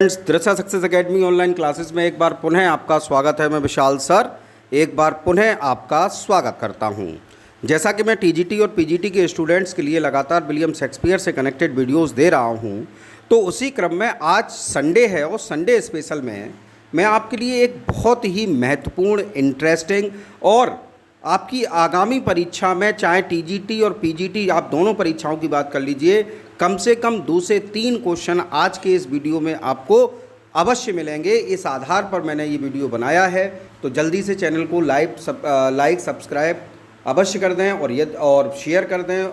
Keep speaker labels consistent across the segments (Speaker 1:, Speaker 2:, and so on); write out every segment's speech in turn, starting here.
Speaker 1: Friends, दृश्य success academy online classes में एक बार पुनः आपका स्वागत है। मैं विशाल सर एक बार पुनः आपका स्वागत करता हूं। जैसा कि मैं टीजीटी और पीजीटी के स्टूडेंट्स के लिए लगातार विलियम शेक्सपियर से कनेक्टेड वीडियोस दे रहा हूं, तो उसी क्रम में आज संडे है और संडे स्पेशल में मैं आपके लिए एक बहुत ही महत्वपूर्ण, इंटरेस्टिंग और आपकी आगामी परीक्षा में, चाहे टीजीटी और पीजीटी आप दोनों परीक्षाओं की बात कर लीजिए, कम से कम 2 से 3 क्वेश्चन आज के इस वीडियो में आपको अवश्य मिलेंगे। इस आधार पर मैंने ये वीडियो बनाया है, तो जल्दी से चैनल को लाइक सब्सक्राइब अवश्य कर दें और शेयर कर दें।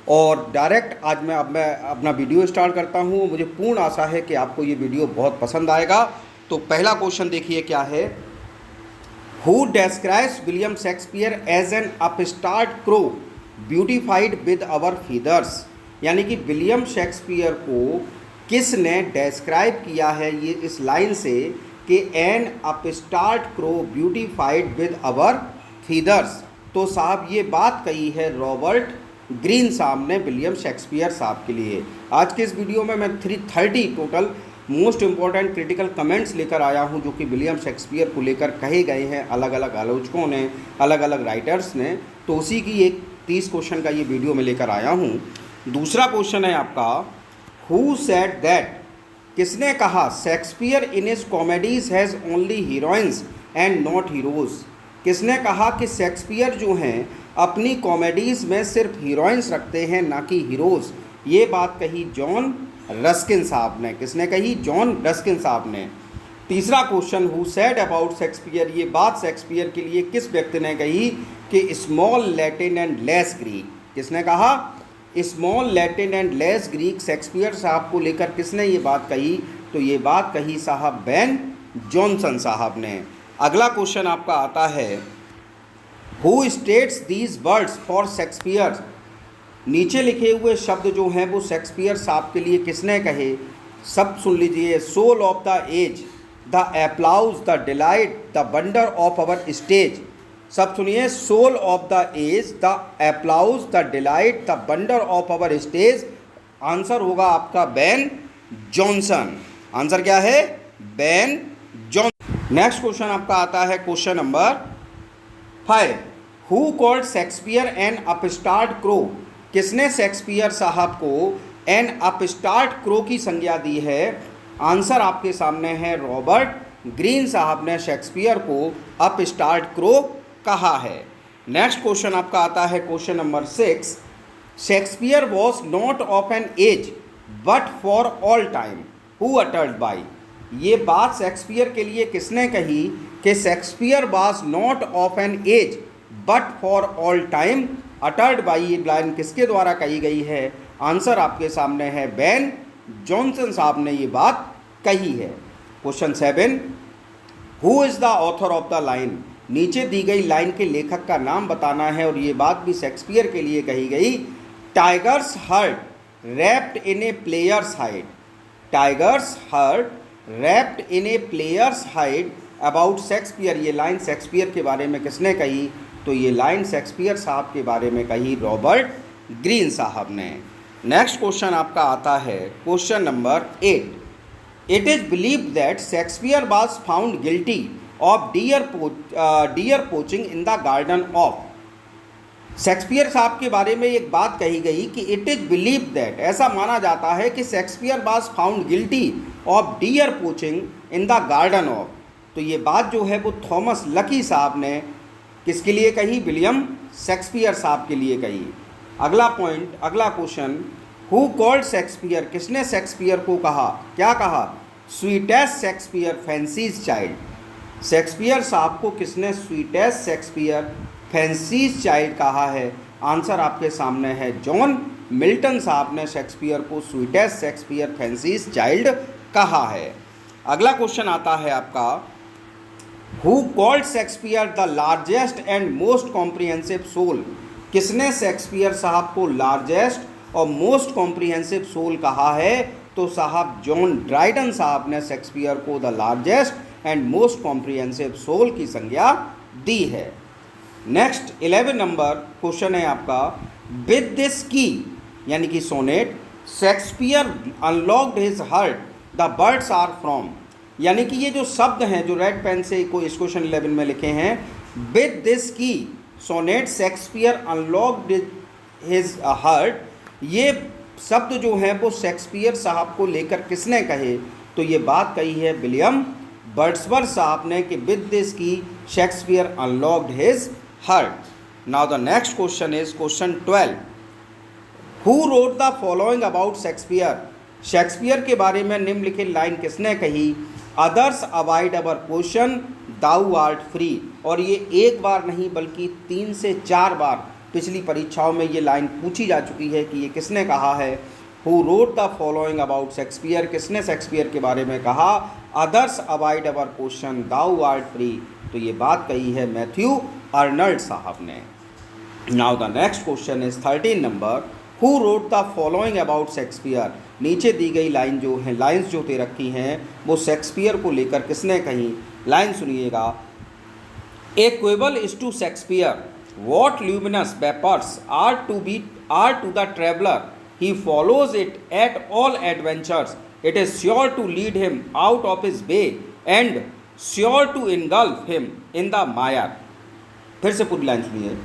Speaker 1: और डायरेक्ट आज मैं अपना वीडियो स्टार्ट करता हूँ। मुझे पूर्ण आशा है कि आपको ये वीडियो बहुत पसंद आएगा। तो पहला क्वेश्चन देखिए क्या है। Who describes William Shakespeare as an upstart crow beautified with our feathers? यानी कि विलियम शेक्सपियर को किसने डिस्क्राइब किया है ये इस लाइन से कि N upstart crow beautified with our feathers. तो साहब ये बात कही है रॉबर्ट ग्रीन साहब ने विलियम शेक्सपियर साहब के लिए। आज के इस वीडियो में मैं 330 total most important critical comments लेकर आया हूं, जो कि विलियम शेक्सपियर को लेकर कहे गए हैं अलग अलग आलोचकों ने, अलग अलग राइटर्स ने। तो उसी की एक 30 क्वेश्चन का ये वीडियो में लेकर आया हूं। दूसरा क्वेश्चन है आपका, हु सेड दैट, किसने कहा Shakespeare in his comedies has only heroines and not heroes. किसने कहा कि शेक्सपियर जो हैं अपनी कॉमेडीज़ में सिर्फ हीरोइंस रखते हैं, ना कि हीरोज़। ये बात कही जॉन रस्किन साहब ने। किसने कही? जॉन रस्किन साहब ने। तीसरा question, who said about Shakespeare, ये बात शेक्सपियर के लिए किस व्यक्ति ने कही कि small Latin and less Greek. किसने कहा? Small Latin and less Greek Shakespeare साहब को लेकर किसने ये बात कही? तो ये बात कही साहब बेन जॉनसन साहब ने। अगला क्वेश्चन आपका आता है, who states these words for Shakespeare. नीचे लिखे हुए शब्द जो हैं वो शेक्सपियर साहब के लिए किसने कहे? सब सुन लीजिए। Soul of the age, the applause, the delight, the wonder of our stage. सब सुनिए। Soul of the age, the applause, the delight, the wonder of our stage. Answer होगा आपका बेन जॉनसन। आंसर क्या है? Ben Jonson. नेक्स्ट क्वेश्चन आपका आता है question number 5, who called Shakespeare N upstart crow. किसने शेक्सपियर साहब को एन अपस्टार्ट क्रो की संज्ञा दी है? आंसर आपके सामने है, रॉबर्ट ग्रीन साहब ने शेक्सपियर को अपस्टार्ट क्रो कहा है। नेक्स्ट क्वेश्चन आपका आता है question number 6, Shakespeare was not of an age but for all time, who uttered by. ये बात शेक्सपियर के लिए किसने कही कि Shakespeare was not of an age but for all time, uttered by. ये लाइन किसके द्वारा कही गई है? आंसर आपके सामने है, बेन जॉनसन साहब ने ये बात कही है। Question 7, who is the author of the line. नीचे दी गई लाइन के लेखक का नाम बताना है और ये बात भी शेक्सपियर के लिए कही गई। Tiger's heart wrapped in a player's hide. Tiger's heart wrapped in a player's hide about Shakespeare. ये लाइन शेक्सपियर के बारे में किसने कही? तो ये लाइन शेक्सपियर साहब के बारे में कही रॉबर्ट ग्रीन साहब ने। नेक्स्ट क्वेश्चन आपका आता है question number 8, it is believed that Shakespeare was found guilty of dear poaching in the garden of. Shakespeare साहब के बारे में एक बात कही गई कि इट इज़ बिलीव्ड दैट, ऐसा माना जाता है कि Shakespeare was found guilty of dear poaching in the garden of. तो ये बात जो है वो थॉमस लकी साहब ने किसके लिए कही? विलियम शेक्सपियर साहब के लिए कही। अगला पॉइंट, अगला क्वेश्चन, हु कॉल्ड शेक्सपियर। किसने शेक्सपियर को कहा? क्या कहा? Sweetest Shakespeare fancies child. Shakespeare साहब को किसने स्वीटेस्ट शेक्सपियर फैंसीज चाइल्ड कहा है? आंसर आपके सामने है, जॉन मिल्टन साहब ने शेक्सपियर को स्वीटेस्ट शेक्सपियर फैंसीज चाइल्ड कहा है। अगला क्वेश्चन आता है आपका, who called Shakespeare the largest and most comprehensive soul. किसने शेक्सपियर साहब को लार्जेस्ट और मोस्ट कॉम्प्रिहेंसिव सोल कहा है? तो साहब जॉन ड्राइडन साहब ने शेक्सपियर को the largest and most comprehensive soul की संज्ञा दी है। नेक्स्ट 11 नंबर क्वेश्चन है आपका, विद दिस की यानी कि sonnet Shakespeare unlocked his heart the birds are from, यानी कि ये जो शब्द हैं जो रेड पेन से को इस क्वेश्चन 11 में लिखे हैं, with this key sonnet Shakespeare unlocked his heart, ये शब्द जो हैं वो शेक्सपियर साहब को लेकर किसने कहे? तो ये बात कही है विलियम वर्ड्सवर्थ साहब ने कि with this key Shakespeare unlocked his heart. Now the next question is question 12, who wrote the following about Shakespeare, Shakespeare के बारे में निम्नलिखित लाइन किसने कही? Others avoid our question thou art free, और ये एक बार नहीं बल्कि 3 से 4 बार पिछली परीक्षाओं में ये लाइन पूछी जा चुकी है कि ये किसने कहा है? Who wrote the following about Shakespeare, किसने शेक्सपियर के बारे में कहा? Others avoid our question thou art free, तो ये बात कही है मैथ्यू अर्नल्ड साहब ने। Now the next question is 13 number, who wrote the following about Shakespeare, नीचे दी गई लाइन जो है, लाइन्स जो दे रखी हैं वो शेक्सपियर को लेकर किसने कही? लाइन सुनिएगा, a quibble is to Shakespeare what luminous vapours are to the traveller, he follows it at all adventures, it is sure to lead him out of his way and sure to engulf him in the mire। फिर से पूरी line सुनिए,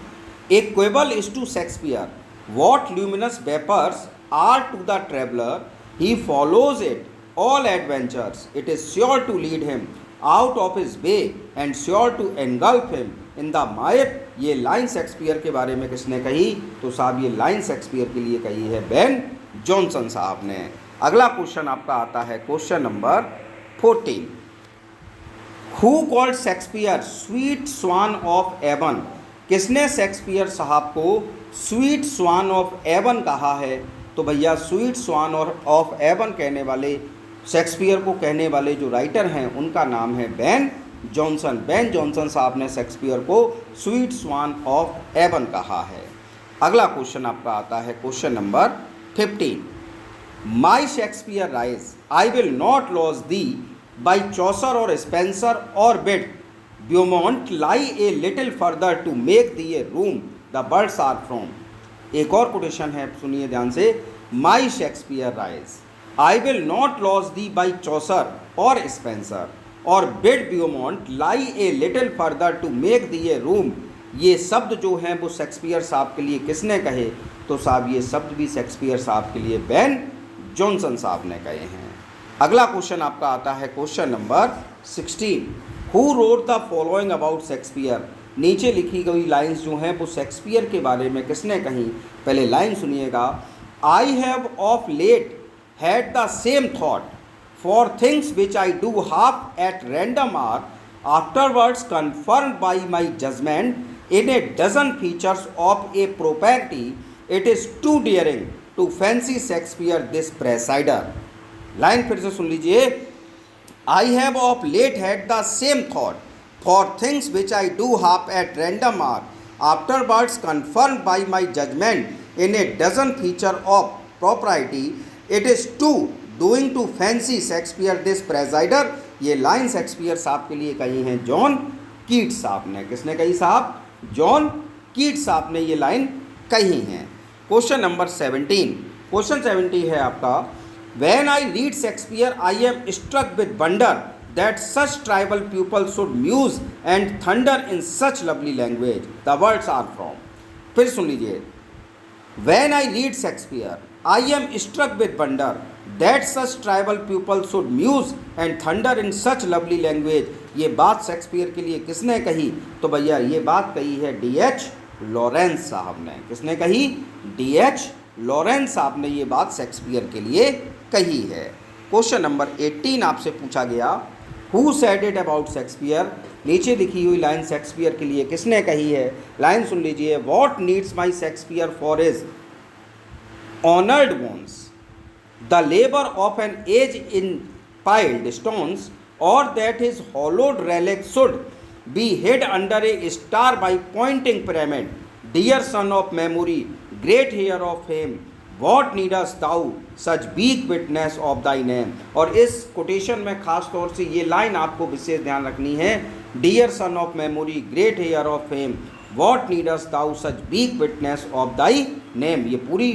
Speaker 1: a quibble is to Shakespeare what luminous vapours are to the traveller, he follows it all adventures, it is sure to lead him out of his way and sure to engulf him in the mire। ये line Shakespeare के बारे में किसने कही? तो साहब ये line Shakespeare के लिए कही है बेन जॉनसन साहब ने। अगला क्वेश्चन आपका आता है question number 14, who called Shakespeare sweet swan of Avon, किसने शेक्सपियर साहब को स्वीट स्वान ऑफ एवन कहा है? तो भैया स्वीट स्वान ऑफ एवन कहने वाले, शेक्सपियर को कहने वाले जो राइटर हैं उनका नाम है बेन जॉनसन। बेन जॉनसन साहब ने शेक्सपियर को स्वीट स्वान ऑफ एवन कहा है। अगला क्वेश्चन आपका आता है question number 15, my Shakespeare rise I will not lodge thee by Chaucer or Spenser or bid Beaumont lie a little further to make thee a room the birds are from. एक और quotation है, सुनिए ध्यान से, my Shakespeare rise I will not lodge thee by Chaucer or Spenser or bid Beaumont lie a little further to make thee a room, ये शब्द जो हैं वो शेक्सपियर साहब के लिए किसने कहे? तो साहब ये शब्द भी शेक्सपियर साहब के लिए बेन जॉनसन साहब ने कहे हैं। अगला क्वेश्चन आपका आता है question number 16, who wrote the following about Shakespeare, नीचे लिखी गई लाइंस जो हैं वो शेक्सपियर के बारे में किसने कही? पहले लाइन सुनिएगा, I have of late had the same thought for things which I do half at random are afterwards confirmed by my judgment in a dozen features of a property, it is too daring to fancy Shakespeare this presider। Line फिर से सुन लीजिए, I have of late had the same thought for things which I do half at random are afterwards confirmed by my judgment in a dozen features of property, it is too doing to fancy Shakespeare this presider, ये line Shakespeare साहब के लिए कही हैं John कीट साहब ने। किसने कही साहब? जॉन कीट साहब ने ये लाइन कही हैं। क्वेश्चन नंबर 17, क्वेश्चन 70 है आपका, when I read Shakespeare I am struck with wonder that such tribal people should muse and thunder in such lovely language the words are from. फिर सुन लीजिए, when I read Shakespeare I am struck with wonder that such tribal people should muse and thunder in such lovely language, ये बात Shakespeare के लिए किसने कही? तो भैया ये बात कही है D.H. लॉरेंस साहब ने। किसने कही? D.H. लॉरेंस साहब ने ये बात शेक्सपियर के लिए कही है। क्वेश्चन नंबर 18 आपसे पूछा गया, who said it about Shakespeare, नीचे लिखी हुई लाइन शेक्सपियर के लिए किसने कही है? लाइन सुन लीजिए, what needs my Shakespeare for his honoured once the labor of an age in piled stones, or that his hollowed relic should be hid under a star by pointing pyramid, dear son of memory, great heir of fame, what needest thou such weak witness of thy name। और इस quotation में खास तौर से ये line आपको विशेष ध्यान रखनी है, dear son of memory, great heir of fame, what needest thou such weak witness of thy name, ये पूरी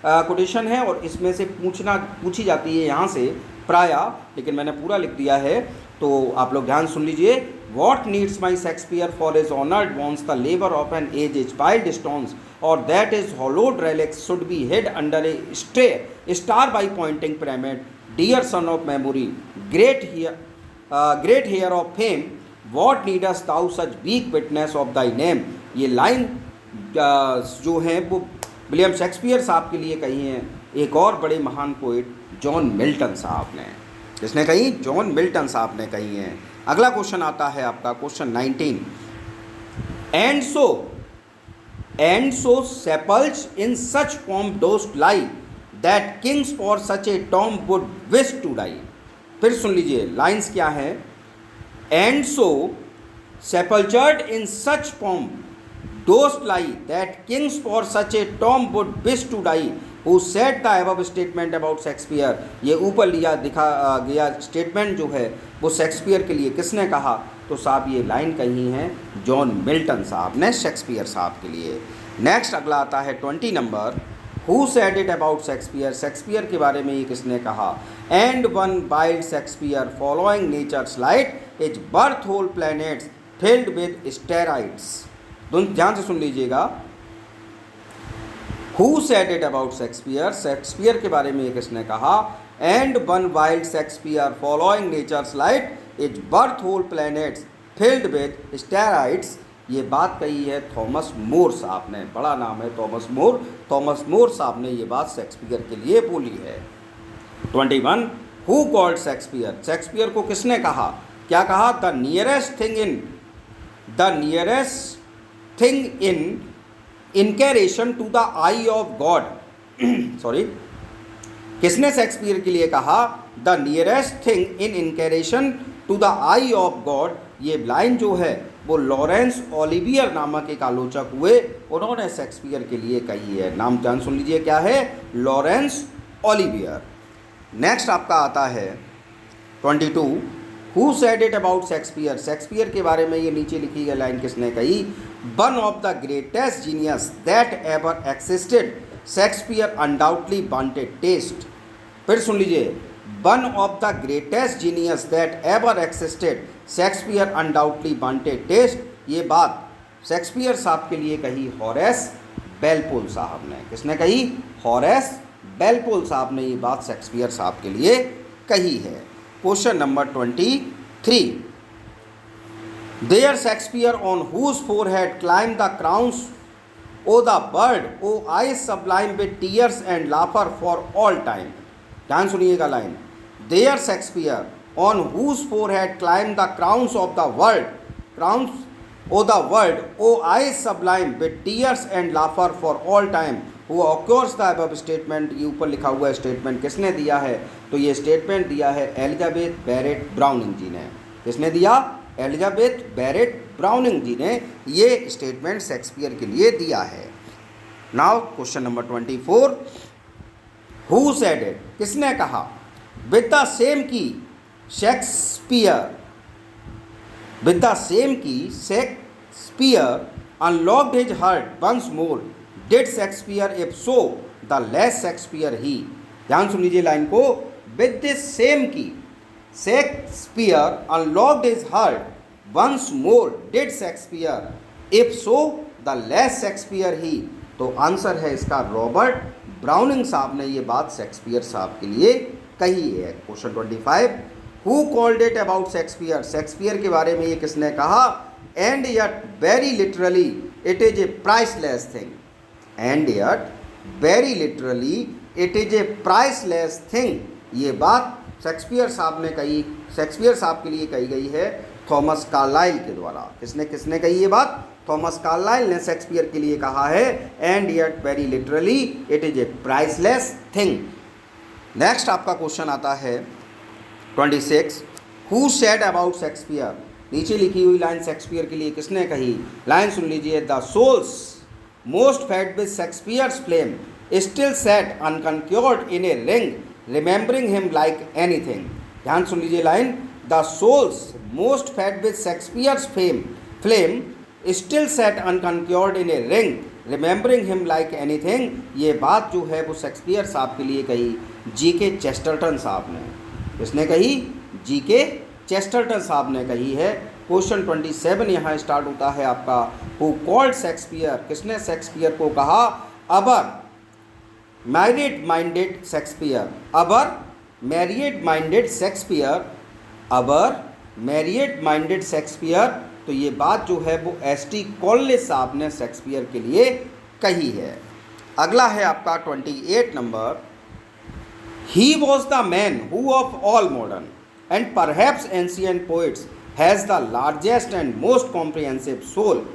Speaker 1: कोटेशन है और इसमें से पूछी जाती है यहाँ से प्राय, लेकिन मैंने पूरा लिख दिया है, तो आप लोग ध्यान सुन लीजिए। What needs my Shakespeare for is honoured once the labour of an age is piled stones or that is hallowed relics should be hid under a star by pointing pyramid dear son of memory great heir of fame what needs thou such weak witness of thy name. ये line जो है वो William Shakespeare साहब के लिए कही हैं, एक और बड़े महान पोइट जॉन मिल्टन साहब ने। जिसने कही? जॉन मिल्टन साहब ने कही हैं। अगला क्वेश्चन आता है आपका question 19। And so sepulchred in such form dost lie that kings for such a tomb would wish to die. फिर सुन लीजिए लाइन्स क्या है। And so sepulchred in such form dost lie that kings for such a tomb would wish to die who said the above statement about Shakespeare. ये ऊपर लिया दिखा गया स्टेटमेंट जो है वो शेक्सपियर के लिए किसने कहा? तो साहब ये लाइन कही है जॉन मिल्टन साहब ने शेक्सपियर साहब के लिए। नेक्स्ट अगला आता है 20 नंबर। Who said it about Shakespeare. Shakespeare के बारे में ये किसने कहा? And one wild Shakespeare following nature's light is worth whole planets filled with steroids. ध्यान से सुन लीजिएगा। Who said it about Shakespeare. Shakespeare के बारे में ये किसने कहा? And one wild Shakespeare following nature's light is worth whole planets filled with steroids. ये बात कही है थॉमस मोर साहब ने। बड़ा नाम है थॉमस मोर। थॉमस मोर साहब ने ये बात शेक्सपियर के लिए बोली है। 21 हु कॉल्ड शेक्सपियर। शेक्सपियर को किसने कहा? क्या कहा? The nearest thing in incarnation to the eye of God. Sorry, किसने शेक्सपियर के लिए कहा? The nearest thing in incarnation to the eye of God. ये लाइन जो है वो लॉरेंस ओलिवियर नामक एक आलोचक हुए, उन्होंने शेक्सपियर के लिए कही है। नाम ध्यान सुन लीजिए क्या है? Lawrence Olivier. नेक्स्ट आपका आता है 22 who said it about Shakespeare. Shakespeare के बारे में ये नीचे लिखी गई लाइन किसने कही? One of the greatest genius that ever existed Shakespeare undoubtedly wanted taste. फिर सुन लीजिए। One of the greatest genius that ever existed Shakespeare undoubtedly wanted taste. ये बात शेक्सपियर साहब के लिए कही हॉरेस वेलपोल साहब ने। किसने कही? हॉरेस वेलपोल साहब ने ये बात शेक्सपियर साहब के लिए कही है। Question number 23। There Shakespeare on whose forehead climb the crowns o the bird o eye sublime with tears and laughter for all time. ध्यान सुनिएगा line. There Shakespeare on whose forehead climb the crowns of the world crowns o the world o eye sublime with tears and laughter for all time who occurs the above statement. ये ऊपर लिखा हुआ statement किसने दिया है? तो ये statement दिया है एलिजाबेथ बैरेट ब्राउनिंग जी ने। किसने दिया? एलिजाबेथ बैरेट ब्राउनिंग जी ने ये स्टेटमेंट शेक्सपियर के लिए दिया है। Now question number 24 who said it. किसने कहा? With the same key Shakespeare unlocked his heart once more did Shakespeare if so the less Shakespeare he. ध्यान सुन लीजिए लाइन को। With this same key Shakespeare unlocked his heart once more did Shakespeare if so the less Shakespeare he. तो answer है इसका Robert browning साहब ने ये बात शेक्सपियर साहब के लिए कही है। Question 25 who called it about Shakespeare. Shakespeare के बारे में ये किसने कहा? And yet very literally it is a priceless thing. And yet very literally it is a priceless thing. ये बात शेक्सपियर साहब ने कही, शेक्सपियर साहब के लिए कही गई है थॉमस कार्लाइल के द्वारा। किसने कही ये बात? थॉमस कार्लाइल ने शेक्सपियर के लिए कहा है and yet very literally it is a priceless thing. Next आपका क्वेश्चन आता है 26 हु सेड अबाउट शेक्सपियर। नीचे लिखी हुई लाइन शेक्सपियर के लिए किसने कही? लाइन सुन लीजिए। The souls most fed with Shakespeare's flame still set unconquered in a ring remembering him like anything. ध्यान सुन लीजिए line. The souls most fed with Shakespeare's flame still set unconquered in a ring remembering him like anything. ये बात जो है वो Shakespeare साहब के लिए कही जीके चेस्टरटन साहब ने। किसने कही? जीके चेस्टरटन साहब ने कही है। क्वेश्चन 27 यहाँ स्टार्ट होता है आपका, हु कॉल्ड शेक्सपियर, किसने शेक्सपियर को कहा? अबर मैरिड माइंडेड शेक्सपियर, अबर मैरिड माइंडेड शेक्सपियर, अबर मैरिड माइंडेड शेक्सपियर। तो ये बात जो है वो एस.टी. कॉलेज साहब ने शेक्सपियर के लिए कही है। अगला है आपका 28 number, he was the man who of all modern and perhaps ancient poets has the largest and most comprehensive soul.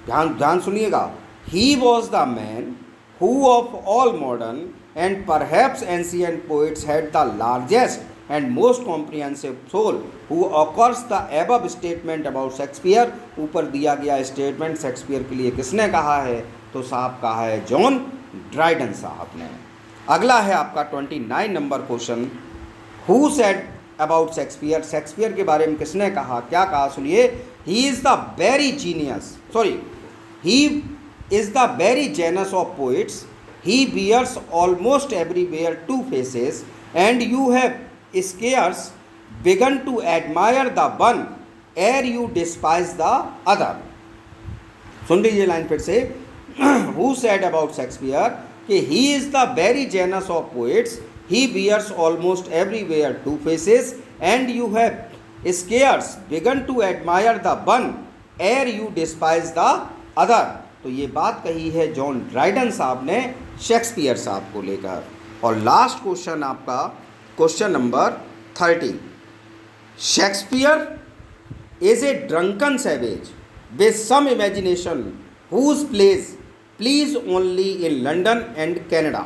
Speaker 1: ध्यान सुनिएगा, he was the man who of all modern and perhaps ancient poets had the largest and most comprehensive soul who occurs the above statement about Shakespeare। ऊपर दिया गया statement Shakespeare के लिए किसने कहा है? तो साहब कहा है जॉन ड्राइडन साहब ने। अगला है आपका 29 number question, who said about Shakespeare, Shakespeare के बारे में किसने कहा? क्या कहा? सुनिए, he is the very genius, sorry, he is the very genus of poets, he bears almost everywhere two faces, and you have scarce begun to admire the one ere you despise the other। सुन लीजिए line फिर से, who said about Shakespeare कि he is the very genus of poets, he bears almost everywhere two faces, and you have scarce begun to admire the one ere you despise the other। तो ये बात कही है John Dryden साहब ने Shakespeare साहब को लेकर। और लास्ट क्वेश्चन आपका question number 30, Shakespeare is a drunken savage with some imagination whose please only in London and Canada.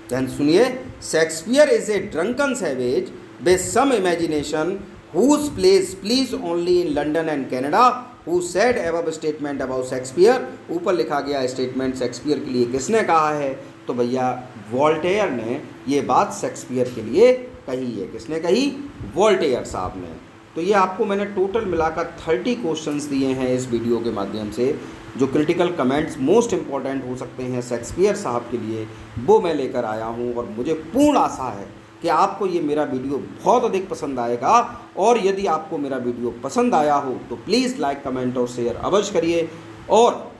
Speaker 1: ध्यान सुनिए, Shakespeare is a drunken savage with some imagination whose please only in London and Canada. Who said above statement about Shakespeare, ऊपर लिखा गया statement Shakespeare के लिए किसने कहा है? तो भैया वॉल्टेयर ने ये बात शेक्सपियर के लिए कही है। किसने कही? वॉल्टेयर साहब ने। तो ये आपको मैंने टोटल मिलाकर 30 क्वेश्चंस दिए हैं इस वीडियो के माध्यम से, जो क्रिटिकल कमेंट्स मोस्ट इंपॉर्टेंट हो सकते हैं शेक्सपियर साहब के लिए, वो मैं लेकर आया हूँ। और मुझे पूर्ण आशा है कि आपको ये मेरा वीडियो बहुत अधिक पसंद आएगा। और यदि आपको मेरा वीडियो पसंद आया हो तो प्लीज़ लाइक, कमेंट और शेयर अवश्य करिए। और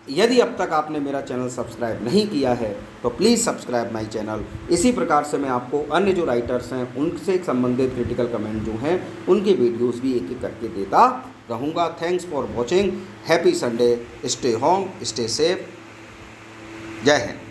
Speaker 1: यदि अब तक आपने मेरा चैनल सब्सक्राइब नहीं किया है तो प्लीज़ सब्सक्राइब माय चैनल। इसी प्रकार से मैं आपको अन्य जो राइटर्स हैं उनसे संबंधित क्रिटिकल कमेंट जो हैं उनके वीडियोस भी एक एक करके देता रहूँगा। Thanks for watching, happy Sunday, stay home, stay safe, जय हिंद।